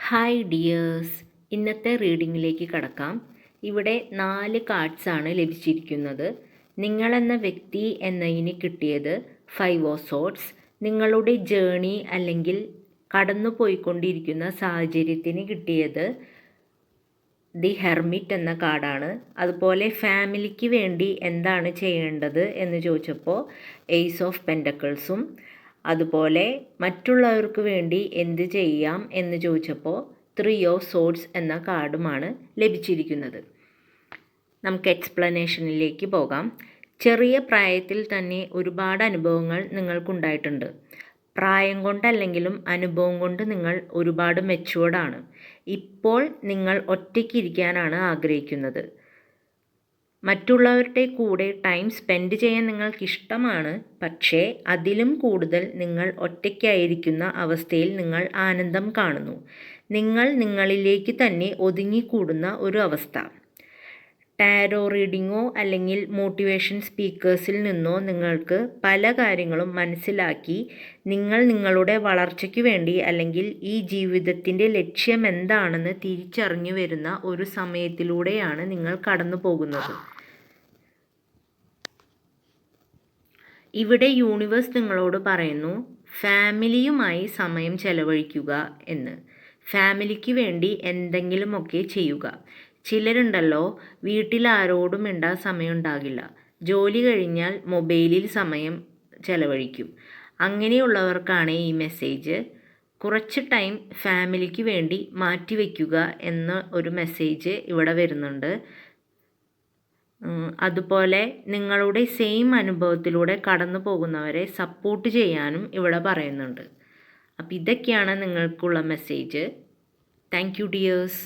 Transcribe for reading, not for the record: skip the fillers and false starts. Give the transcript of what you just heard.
Hi dears, ഇന്നത്തെ റീഡിങ്ങിലേക്ക് കടക്കാം. ഇവിടെ 4 കാർഡ്സാണ് ലഭിച്ചിരിക്കുന്നത്. നിങ്ങളെന്ന വ്യക്തി എന്നതിന് കിട്ടിയത് 5 ഓഫ് സോർഡ്സ്. നിങ്ങളുടെ ജേണി അല്ലെങ്കിൽ കടന്നു പോയിക്കൊണ്ടിരിക്കുന്ന സാഹചര്യത്തിന് കിട്ടിയത് ദി ഹെർമിറ്റ് എന്ന കാർഡാണ്. അതുപോലെ ഫാമിലിക്ക് വേണ്ടി എന്താണ് ചെയ്യേണ്ടത് എന്ന് ചോദിച്ചപ്പോൾ ഏസ് ഓഫ് പെൻറ്റക്കിൾസും, അതുപോലെ മറ്റുള്ളവർക്ക് വേണ്ടി എന്ത് ചെയ്യാം എന്ന് ചോദിച്ചപ്പോൾ 3 ഓഫ് സോർഡ്സ് എന്ന കാർഡുമാണ് ലഭിച്ചിരിക്കുന്നത്. നമുക്ക് എക്സ്പ്ലനേഷനിലേക്ക് പോകാം. ചെറിയ പ്രായത്തിൽ തന്നെ ഒരുപാട് അനുഭവങ്ങൾ നിങ്ങൾക്കുണ്ടായിട്ടുണ്ട്. പ്രായം കൊണ്ടല്ലെങ്കിലും അനുഭവം കൊണ്ട് നിങ്ങൾ ഒരുപാട് മെച്ചുവേർഡാണ്. ഇപ്പോൾ നിങ്ങൾ ഒറ്റയ്ക്കിരിക്കാനാണ് ആഗ്രഹിക്കുന്നത്. മറ്റുള്ളവരുടെ കൂടെ ടൈം സ്പെൻഡ് ചെയ്യാൻ നിങ്ങൾക്കിഷ്ടമാണ്, പക്ഷേ അതിലും കൂടുതൽ നിങ്ങൾ ഒറ്റയ്ക്കായിരിക്കുന്ന അവസ്ഥയിൽ നിങ്ങൾ ആനന്ദം കാണുന്നു. നിങ്ങൾ നിങ്ങളിലേക്ക് തന്നെ ഒതുങ്ങിക്കൂടുന്ന ഒരു അവസ്ഥ. ടാരോ റീഡിങ്ങോ അല്ലെങ്കിൽ മോട്ടിവേഷൻ സ്പീക്കേഴ്സിൽ നിന്നോ നിങ്ങൾക്ക് പല കാര്യങ്ങളും മനസ്സിലാക്കി നിങ്ങൾ നിങ്ങളുടെ വളർച്ചയ്ക്ക് വേണ്ടി അല്ലെങ്കിൽ ഈ ജീവിതത്തിൻ്റെ ലക്ഷ്യം എന്താണെന്ന് തിരിച്ചറിഞ്ഞു വരുന്ന ഒരു സമയത്തിലൂടെയാണ് നിങ്ങൾ കടന്നു പോകുന്നത്. ഇവിടെ യൂണിവേഴ്സ് നിങ്ങളോട് പറയുന്നു, ഫാമിലിയുമായി സമയം ചെലവഴിക്കുക എന്ന്. ഫാമിലിക്ക് വേണ്ടി എന്തെങ്കിലുമൊക്കെ ചെയ്യുക. ചിലരുണ്ടല്ലോ, വീട്ടിൽ ആരോടും മിണ്ടാൻ സമയം ഉണ്ടാകില്ല, ജോലി കഴിഞ്ഞാൽ മൊബൈലിൽ സമയം ചെലവഴിക്കും. അങ്ങനെയുള്ളവർക്കാണ് ഈ മെസ്സേജ്. കുറച്ച് ടൈം ഫാമിലിക്ക് വേണ്ടി മാറ്റിവെക്കുക എന്ന ഒരു മെസ്സേജ് ഇവിടെ വരുന്നുണ്ട്. അതുപോലെ നിങ്ങളുടെ സെയിം അനുഭവത്തിലൂടെ കടന്നു പോകുന്നവരെ സപ്പോർട്ട് ചെയ്യാനും ഇവിടെ പറയുന്നുണ്ട്. അപ്പോൾ ഇതൊക്കെയാണ് നിങ്ങൾക്കുള്ള മെസ്സേജ്. Thank you dears.